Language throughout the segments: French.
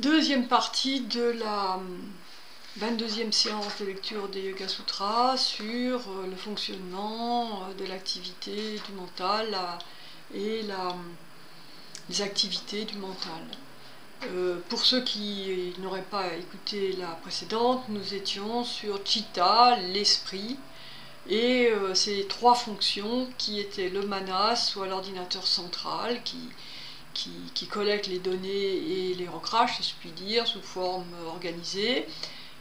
Deuxième partie de la 22e séance de lecture des Yoga Sutras sur le fonctionnement de l'activité du mental et les activités du mental. Pour ceux qui n'auraient pas écouté la précédente, nous étions sur Chitta, l'esprit, et ces trois fonctions qui étaient le manas, soit l'ordinateur central, qui collecte les données et les recrache, si je puis dire, sous forme organisée,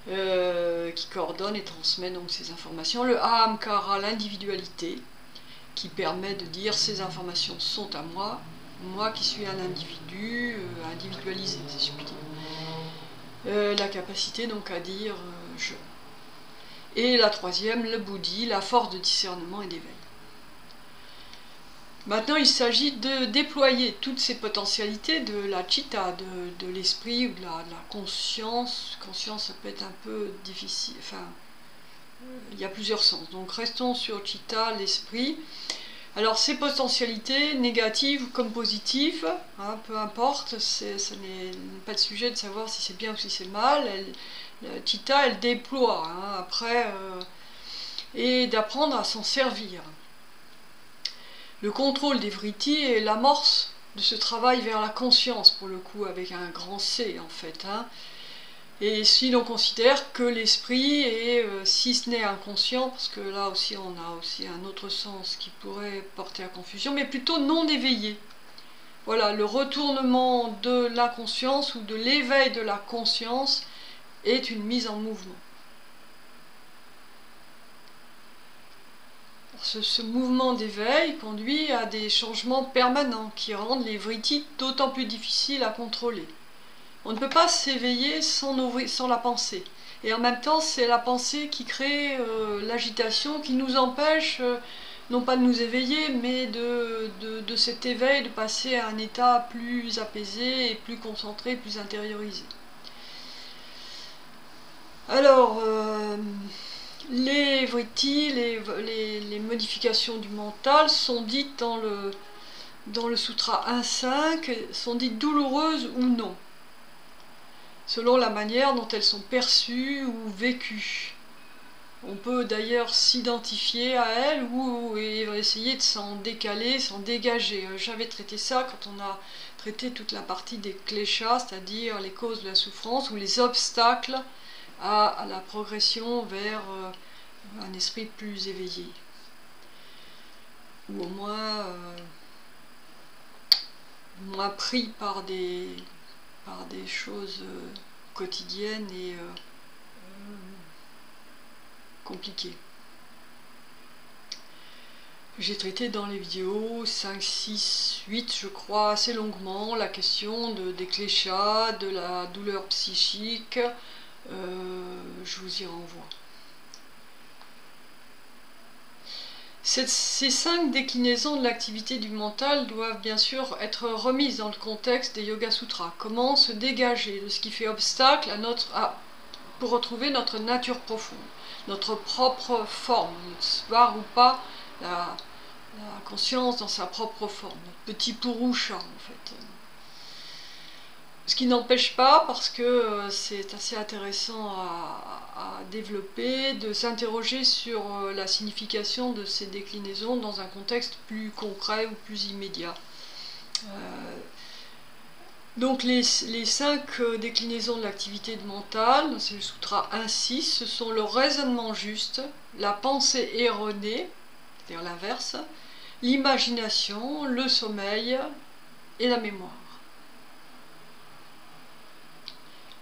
qui coordonne et transmet donc ces informations. Le ahamkara, l'individualité, qui permet de dire ces informations sont à moi, moi qui suis un individu individualisé, si je puis dire. La capacité donc à dire je. Et la troisième, le buddhi, la force de discernement et d'éveil. Maintenant, il s'agit de déployer toutes ces potentialités de la chitta, de l'esprit ou de la conscience. Conscience, ça peut être un peu difficile, enfin, il y a plusieurs sens. Donc restons sur chitta, l'esprit. Alors ces potentialités, négatives comme positives, hein, peu importe, ce n'est pas le sujet de savoir si c'est bien ou si c'est mal. La chitta, elle déploie, hein, après, et d'apprendre à s'en servir. Le contrôle des vrittis est l'amorce de ce travail vers la conscience, pour le coup, avec un grand C, en fait. Hein. Et si l'on considère que l'esprit est, si ce n'est inconscient, parce que là aussi on a aussi un autre sens qui pourrait porter à confusion, mais plutôt non éveillé. Voilà, le retournement de la conscience ou de l'éveil de la conscience est une mise en mouvement. Ce mouvement d'éveil conduit à des changements permanents qui rendent les vrittis d'autant plus difficiles à contrôler. On ne peut pas s'éveiller sans la pensée. Et en même temps, c'est la pensée qui crée l'agitation, qui nous empêche, non pas de nous éveiller, mais de cet éveil, de passer à un état plus apaisé, et plus concentré, plus intériorisé. Alors, les vrittis, les modifications du mental sont dites dans le sutra 1.5, sont dites douloureuses ou non, selon la manière dont elles sont perçues ou vécues. On peut d'ailleurs s'identifier à elles ou essayer de s'en décaler, s'en dégager. J'avais traité ça quand on a traité toute la partie des kleshas, c'est-à-dire les causes de la souffrance ou les obstacles à la progression vers un esprit plus éveillé. Ou au moins pris par des choses quotidiennes et compliquées. J'ai traité dans les vidéos 5, 6, 8, je crois, assez longuement la question des kleshas, de la douleur psychique. Je vous y renvoie. Ces 5 déclinaisons de l'activité du mental doivent bien sûr être remises dans le contexte des Yoga Sutras. Comment se dégager de ce qui fait obstacle pour retrouver notre nature profonde, notre propre forme, voir ou pas la conscience dans sa propre forme, notre petit purusha en fait. Ce qui n'empêche pas, parce que c'est assez intéressant à développer, de s'interroger sur la signification de ces déclinaisons dans un contexte plus concret ou plus immédiat. Donc les 5 déclinaisons de l'activité mentale, c'est le sutra 1.6, ce sont le raisonnement juste, la pensée erronée, c'est-à-dire l'inverse, l'imagination, le sommeil et la mémoire.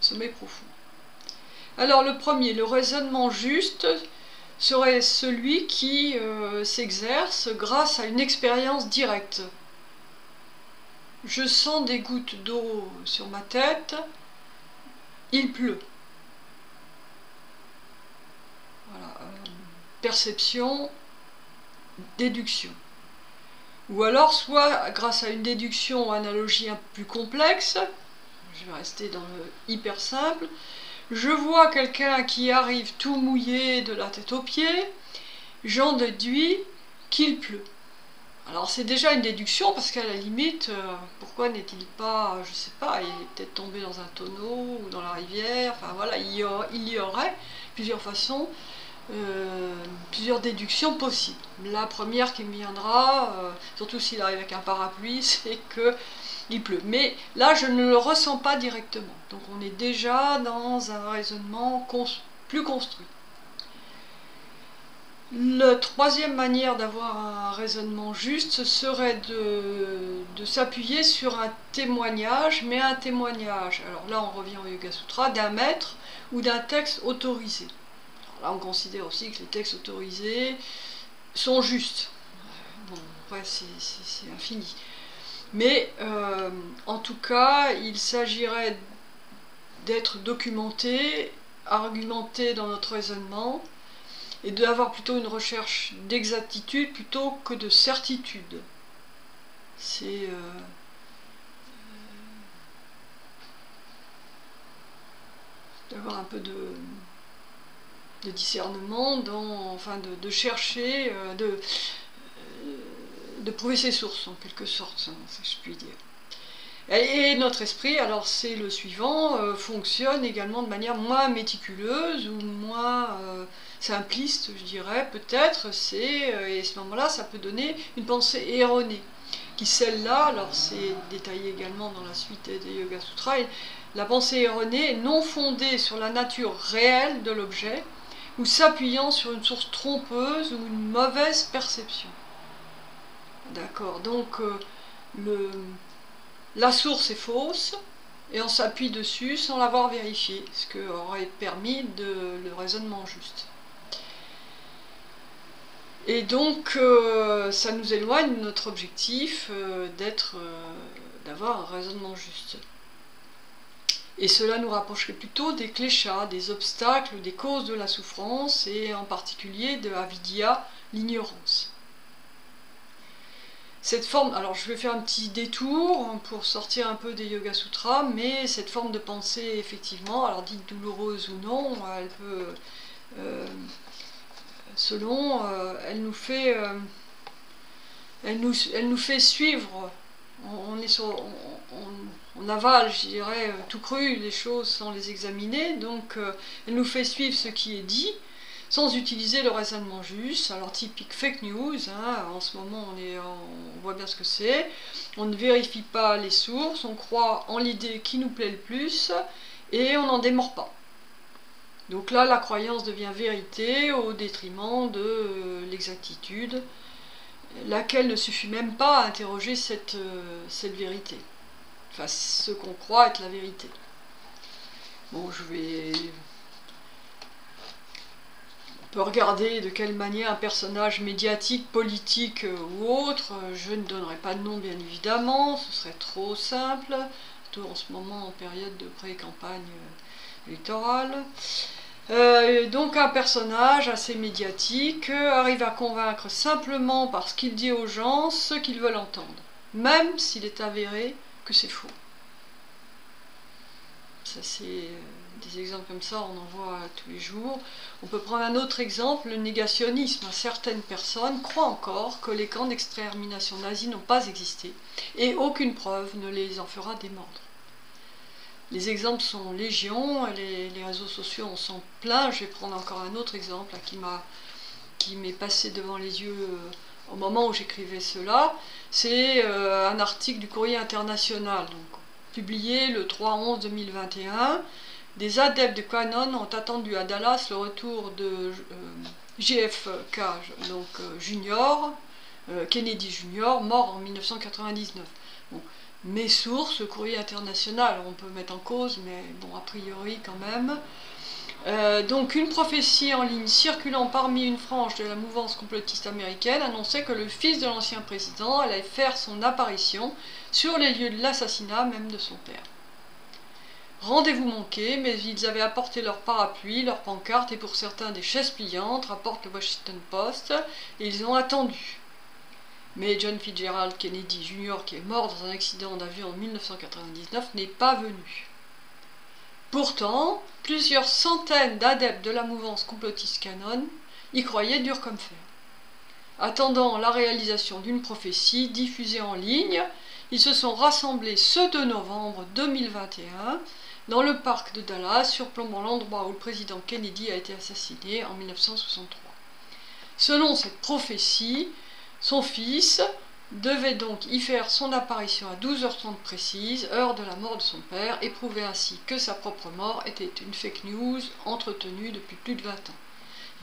Sommeil profond. Alors le premier, le raisonnement juste, serait celui qui s'exerce grâce à une expérience directe. Je sens des gouttes d'eau sur ma tête, il pleut. Voilà, perception, déduction. Ou alors soit grâce à une déduction ou analogie un peu plus complexe, je vais rester dans le hyper simple, je vois quelqu'un qui arrive tout mouillé de la tête aux pieds, j'en déduis qu'il pleut. Alors c'est déjà une déduction, parce qu'à la limite, pourquoi n'est-il pas, je sais pas, il est peut-être tombé dans un tonneau ou dans la rivière, enfin voilà, il y aurait plusieurs façons, plusieurs déductions possibles. La première qui me viendra, surtout s'il arrive avec un parapluie, c'est que il pleut. Mais là, je ne le ressens pas directement. Donc on est déjà dans un raisonnement plus construit. La troisième manière d'avoir un raisonnement juste, ce serait de s'appuyer sur un témoignage, mais un témoignage, alors là on revient au Yoga Sutra, d'un maître ou d'un texte autorisé. Alors là on considère aussi que les textes autorisés sont justes. Bon, après c'est infini. Mais en tout cas, il s'agirait d'être documenté, argumenté dans notre raisonnement, et d'avoir plutôt une recherche d'exactitude plutôt que de certitude. C'est d'avoir un peu de discernement, enfin de chercher, de prouver ses sources en quelque sorte, si je puis dire. Et notre esprit, alors c'est le suivant, fonctionne également de manière moins méticuleuse ou moins simpliste, je dirais, peut-être, et à ce moment-là, ça peut donner une pensée erronée, qui celle-là, alors c'est détaillé également dans la suite des Yoga Sutras, la pensée erronée est non fondée sur la nature réelle de l'objet, ou s'appuyant sur une source trompeuse ou une mauvaise perception. D'accord, donc la source est fausse, et on s'appuie dessus sans l'avoir vérifié, ce qui aurait permis le raisonnement juste. Et donc, ça nous éloigne de notre objectif d'avoir un raisonnement juste. Et cela nous rapprocherait plutôt des kleshas, des obstacles, des causes de la souffrance, et en particulier de avidya, l'ignorance. Cette forme, alors je vais faire un petit détour pour sortir un peu des Yoga Sutras, mais cette forme de pensée, effectivement, alors dite douloureuse ou non, elle peut, elle nous fait suivre, on avale, je dirais, tout cru les choses sans les examiner, donc elle nous fait suivre ce qui est dit, sans utiliser le raisonnement juste. Alors typique fake news, hein, en ce moment on voit bien ce que c'est, on ne vérifie pas les sources, on croit en l'idée qui nous plaît le plus, et on n'en démord pas. Donc là la croyance devient vérité au détriment de l'exactitude, laquelle ne suffit même pas à interroger cette vérité, enfin ce qu'on croit être la vérité. Bon, on peut regarder de quelle manière un personnage médiatique, politique ou autre, je ne donnerai pas de nom bien évidemment, ce serait trop simple, surtout en ce moment en période de pré-campagne électorale. Donc un personnage assez médiatique arrive à convaincre simplement par ce qu'il dit aux gens ce qu'ils veulent entendre, même s'il est avéré que c'est faux. Ça c'est des exemples comme ça, on en voit tous les jours. On peut prendre un autre exemple, le négationnisme. Certaines personnes croient encore que les camps d'extermination nazis n'ont pas existé, et aucune preuve ne les en fera démordre. Les exemples sont légion, les réseaux sociaux en sont pleins. Je vais prendre encore un autre exemple qui m'est passé devant les yeux au moment où j'écrivais cela. C'est un article du Courrier International, donc, publié le 3/11/2021. Des adeptes de QAnon ont attendu à Dallas le retour de JFK, donc Junior, Kennedy Junior, mort en 1999. Bon, mes sources, le Courrier International, on peut mettre en cause, mais bon, a priori quand même. Donc une prophétie en ligne circulant parmi une frange de la mouvance complotiste américaine annonçait que le fils de l'ancien président allait faire son apparition sur les lieux de l'assassinat même de son père. Rendez-vous manqué, mais ils avaient apporté leur parapluie, leurs pancartes et pour certains des chaises pliantes, rapporte le Washington Post, et ils ont attendu. Mais John Fitzgerald Kennedy Jr., qui est mort dans un accident d'avion en 1999, n'est pas venu. Pourtant, plusieurs centaines d'adeptes de la mouvance complotiste QAnon y croyaient dur comme fer. Attendant la réalisation d'une prophétie diffusée en ligne, ils se sont rassemblés ce 2 novembre 2021 dans le parc de Dallas, surplombant l'endroit où le président Kennedy a été assassiné en 1963. Selon cette prophétie, son fils devait donc y faire son apparition à 12h30 précise, heure de la mort de son père, et prouver ainsi que sa propre mort était une fake news entretenue depuis plus de 20 ans.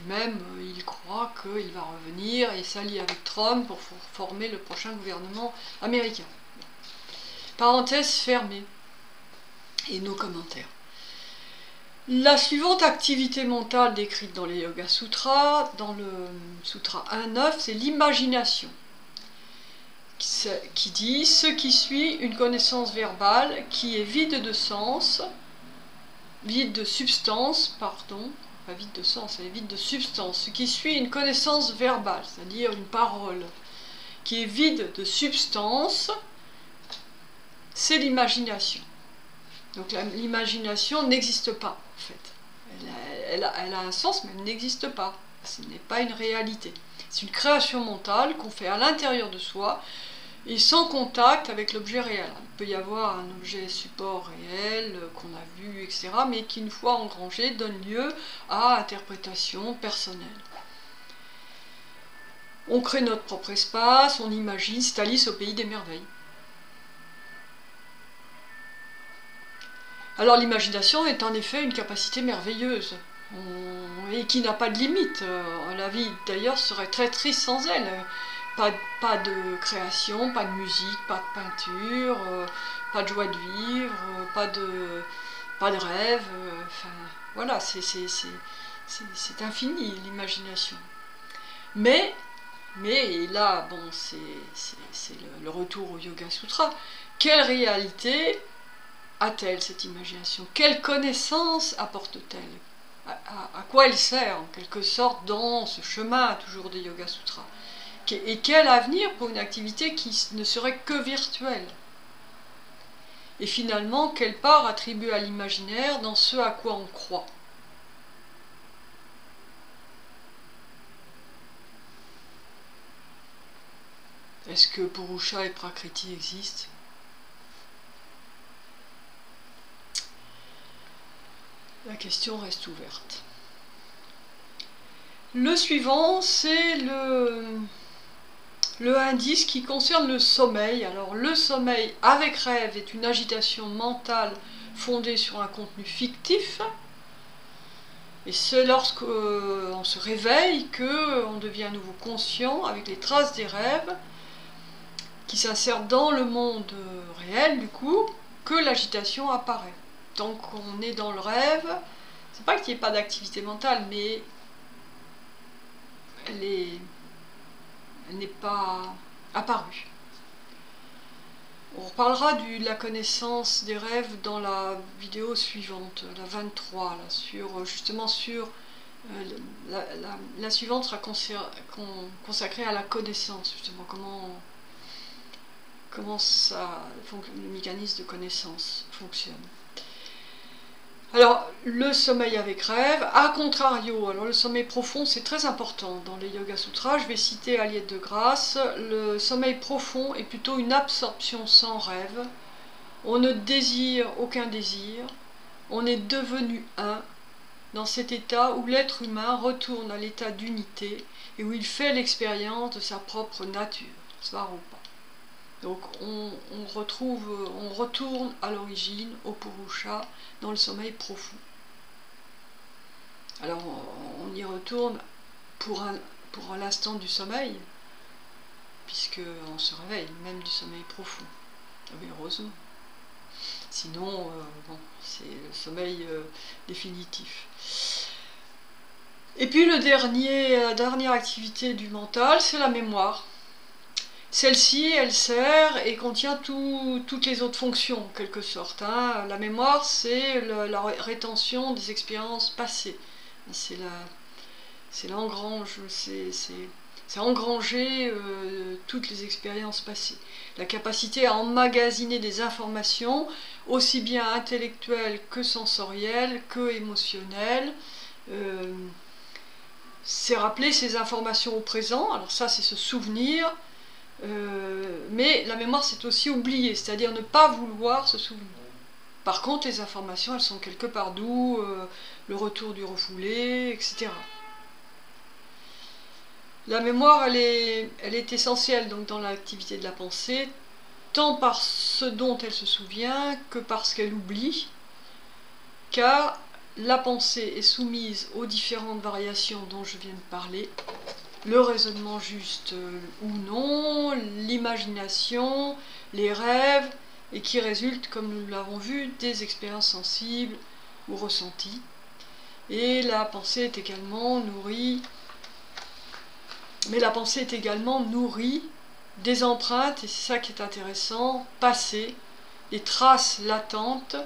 Et même, il croit qu'il va revenir et s'allier avec Trump pour former le prochain gouvernement américain. Parenthèse fermée. Et nos commentaires. La suivante activité mentale décrite dans les Yoga Sutras, dans le Sutra 1.9, c'est l'imagination, qui dit ce qui suit une connaissance verbale qui est vide de sens, vide de substance, pardon, pas vide de sens, elle est vide de substance, ce qui suit une connaissance verbale, c'est-à-dire une parole, qui est vide de substance, c'est l'imagination. Donc l'imagination n'existe pas, en fait. Elle a un sens, mais elle n'existe pas. Ce n'est pas une réalité. C'est une création mentale qu'on fait à l'intérieur de soi et sans contact avec l'objet réel. Il peut y avoir un objet support réel qu'on a vu, etc., mais qui, une fois engrangé, donne lieu à interprétation personnelle. On crée notre propre espace, on imagine, c'est Alice au pays des merveilles. Alors l'imagination est en effet une capacité merveilleuse et qui n'a pas de limite. La vie d'ailleurs serait très triste sans elle. Pas de création, pas de musique, pas de peinture, pas de joie de vivre, pas de rêve. Enfin voilà, c'est infini l'imagination. Mais et là, bon, c'est le retour au Yoga Sutra. Quelle réalité a-t-elle cette imagination? Quelle connaissance apporte-t-elle? À quoi elle sert en quelque sorte dans ce chemin toujours des Yoga Sutras? Et quel avenir pour une activité qui ne serait que virtuelle? Et finalement, quelle part attribuer à l'imaginaire dans ce à quoi on croit? Est-ce que Purusha et Prakriti existent? La question reste ouverte. Le suivant, c'est le indice qui concerne le sommeil. Alors, le sommeil avec rêve est une agitation mentale fondée sur un contenu fictif. Et c'est lorsqu'on se réveille qu'on devient à nouveau conscient, avec les traces des rêves, qui s'insèrent dans le monde réel, du coup, que l'agitation apparaît. Tant qu'on est dans le rêve, c'est pas qu'il n'y ait pas d'activité mentale, mais elle n'est pas apparue. On reparlera de la connaissance des rêves dans la vidéo suivante, la 23, là, justement sur la suivante sera consacrée à la connaissance, justement, comment le mécanisme de connaissance fonctionne. Alors, le sommeil avec rêve, à contrario, alors le sommeil profond, c'est très important dans les Yoga Sutras. Je vais citer Aliette de Grâce. Le sommeil profond est plutôt une absorption sans rêve. On ne désire aucun désir. On est devenu un dans cet état où l'être humain retourne à l'état d'unité et où il fait l'expérience de sa propre nature, Svarupa. Donc on retourne à l'origine, au Purusha, dans le sommeil profond. Alors on y retourne pour l'instant du sommeil, puisqu'on se réveille, même du sommeil profond. Mais heureusement. Sinon, bon, c'est le sommeil définitif. Et puis la dernière activité du mental, c'est la mémoire. Celle-ci, elle sert et contient toutes les autres fonctions, en quelque sorte. Hein. La mémoire, c'est la rétention des expériences passées. C'est engranger toutes les expériences passées. La capacité à emmagasiner des informations, aussi bien intellectuelles que sensorielles, que émotionnelles, c'est rappeler ces informations au présent. Alors ça, c'est se souvenir, mais la mémoire, c'est aussi oublier, c'est-à-dire ne pas vouloir se souvenir. Par contre, les informations, elles sont quelque part d'où, le retour du refoulé, etc. La mémoire, elle est essentielle donc, dans l'activité de la pensée, tant par ce dont elle se souvient que par ce qu'elle oublie, car la pensée est soumise aux différentes variations dont je viens de parler, le raisonnement juste ou non, l'imagination, les rêves, et qui résultent, comme nous l'avons vu, des expériences sensibles ou ressenties. Et la pensée est également nourrie, des empreintes, et c'est ça qui est intéressant, passées, des traces latentes,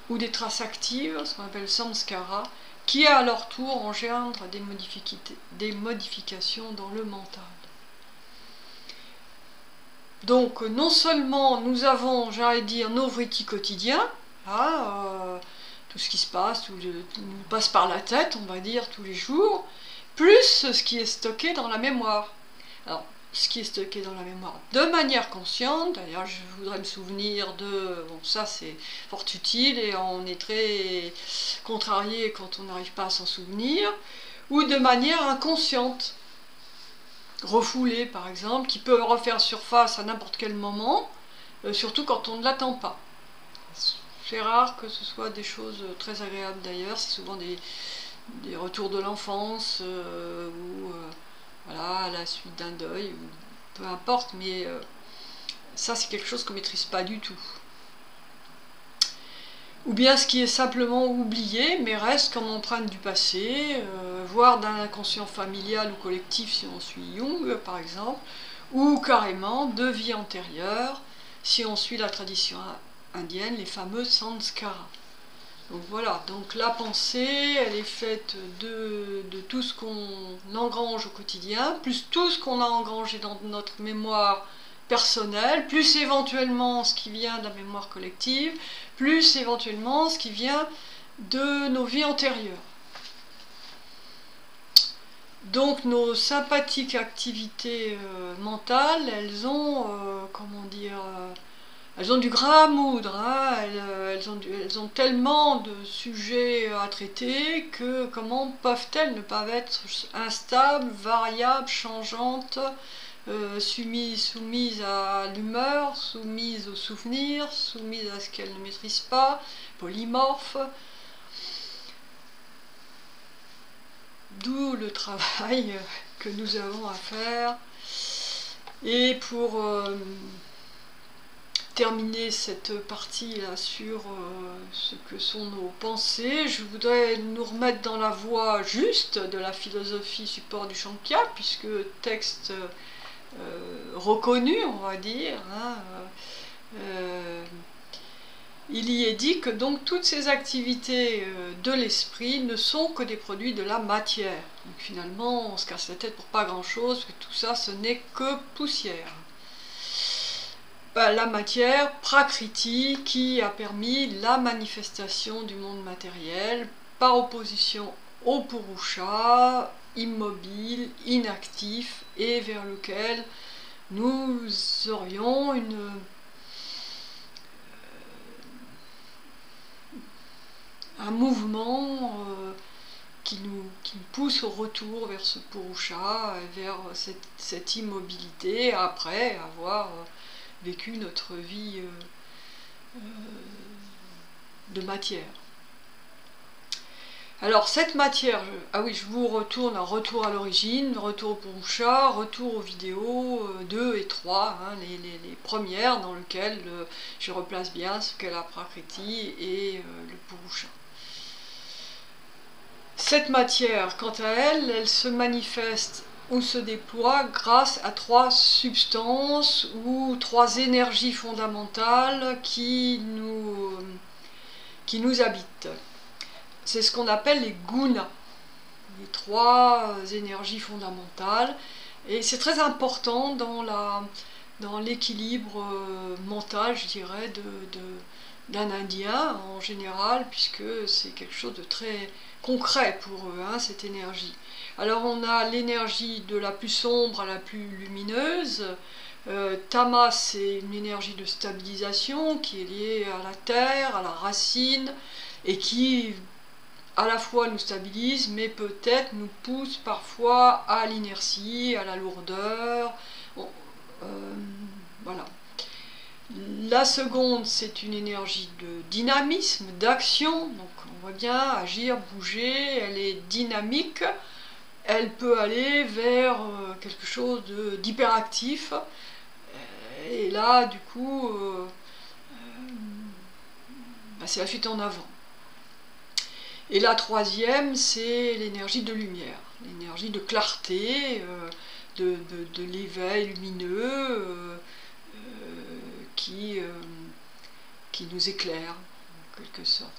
ou des traces actives, ce qu'on appelle samskara, qui à leur tour engendrent des modifications dans le mental. Donc non seulement nous avons, j'allais dire, nos vritis quotidiens, tout ce qui se passe, tout nous passe par la tête, on va dire, tous les jours, plus ce qui est stocké dans la mémoire. Alors, ce qui est stocké dans la mémoire de manière consciente, d'ailleurs je voudrais me souvenir de, bon ça c'est fort utile et on est très contrarié quand on n'arrive pas à s'en souvenir, ou de manière inconsciente, refoulée par exemple, qui peut refaire surface à n'importe quel moment, surtout quand on ne l'attend pas. C'est rare que ce soit des choses très agréables d'ailleurs, c'est souvent des retours de l'enfance, ou voilà, à la suite d'un deuil, ou peu importe, mais ça c'est quelque chose qu'on ne maîtrise pas du tout. Ou bien ce qui est simplement oublié, mais reste comme empreinte du passé, voire d'un inconscient familial ou collectif si on suit Jung par exemple, ou carrément de vie antérieure si on suit la tradition indienne, les fameux sanskaras. Donc voilà, donc la pensée, elle est faite de tout ce qu'on engrange au quotidien, plus tout ce qu'on a engrangé dans notre mémoire personnelle, plus éventuellement ce qui vient de la mémoire collective, plus éventuellement ce qui vient de nos vies antérieures. Donc nos sympathiques activités mentales, elles ont, comment dire, elles ont du grain à moudre, hein, elles ont tellement de sujets à traiter que comment peuvent-elles ne pas être instables, variables, changeantes, soumises à l'humeur, soumises aux souvenirs, soumises à ce qu'elles ne maîtrisent pas, polymorphes. D'où le travail que nous avons à faire. Et pour terminer cette partie-là sur ce que sont nos pensées, je voudrais nous remettre dans la voie juste de la philosophie support du Samkhya, puisque texte reconnu, on va dire, hein, il y est dit que donc toutes ces activités de l'esprit ne sont que des produits de la matière. Donc finalement, on se casse la tête pour pas grand-chose, que tout ça, ce n'est que poussière. La matière, Prakriti, qui a permis la manifestation du monde matériel par opposition au Purusha, immobile, inactif, et vers lequel nous aurions un mouvement qui nous pousse au retour vers ce Purusha, vers cette immobilité, après avoir vécu notre vie de matière. Alors cette matière, je vous retourne un retour à l'origine, retour au Purusha, retour aux vidéos 2 et 3, hein, les premières dans lesquelles je replace bien ce qu'est la Prakriti et le Purusha. Cette matière, quant à elle, elle se manifeste ou se déploie grâce à 3 substances ou 3 énergies fondamentales qui nous habitent. C'est ce qu'on appelle les gunas, les 3 énergies fondamentales, et c'est très important dans l'équilibre mental, je dirais, d'un Indien en général, puisque c'est quelque chose de très concret pour eux, hein, cette énergie. Alors on a l'énergie de la plus sombre à la plus lumineuse. Tama, c'est une énergie de stabilisation qui est liée à la terre, à la racine, et qui à la fois nous stabilise, mais peut-être nous pousse parfois à l'inertie, à la lourdeur. Voilà. La seconde, c'est une énergie de dynamisme, d'action. Donc on voit bien agir, bouger, elle est dynamique. Elle peut aller vers quelque chose d'hyperactif. Et là, du coup, c'est la fuite en avant. Et la troisième, c'est l'énergie de lumière, l'énergie de clarté, de l'éveil lumineux qui nous éclaire, en quelque sorte.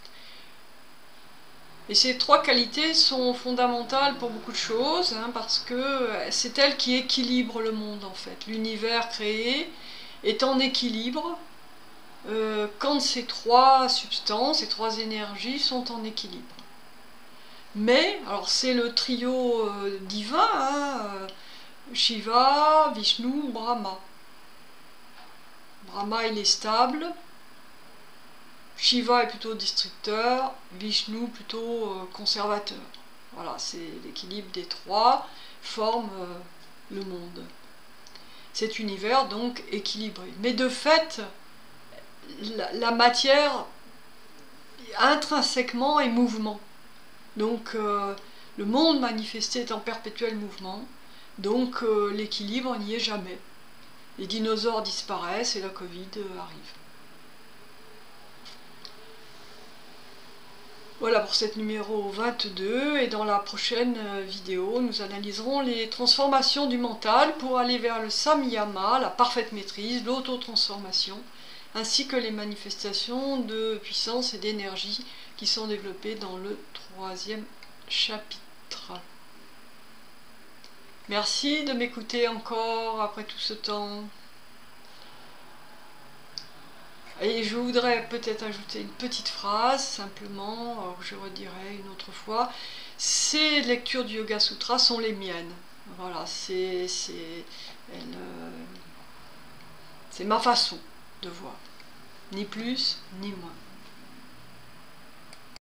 Et ces trois qualités sont fondamentales pour beaucoup de choses, hein, parce que c'est elles qui équilibrent le monde, en fait. L'univers créé est en équilibre quand ces trois substances, ces trois énergies sont en équilibre. Mais, alors c'est le trio divin, hein, Shiva, Vishnu, Brahma. Brahma, il est stable. Shiva est plutôt destructeur, Vishnu plutôt conservateur. Voilà, c'est l'équilibre des trois forme le monde. Cet univers donc équilibré. Mais de fait, la matière intrinsèquement est mouvement. Donc le monde manifesté est en perpétuel mouvement. Donc l'équilibre n'y est jamais. Les dinosaures disparaissent et la Covid arrive. Voilà pour cette numéro 22, et dans la prochaine vidéo, nous analyserons les transformations du mental pour aller vers le samyama, la parfaite maîtrise, l'auto-transformation, ainsi que les manifestations de puissance et d'énergie qui sont développées dans le 3e chapitre. Merci de m'écouter encore après tout ce temps. Et je voudrais peut-être ajouter une petite phrase, simplement, je redirai une autre fois. Ces lectures du Yoga Sutra sont les miennes. Voilà, c'est ma façon de voir. Ni plus, ni moins.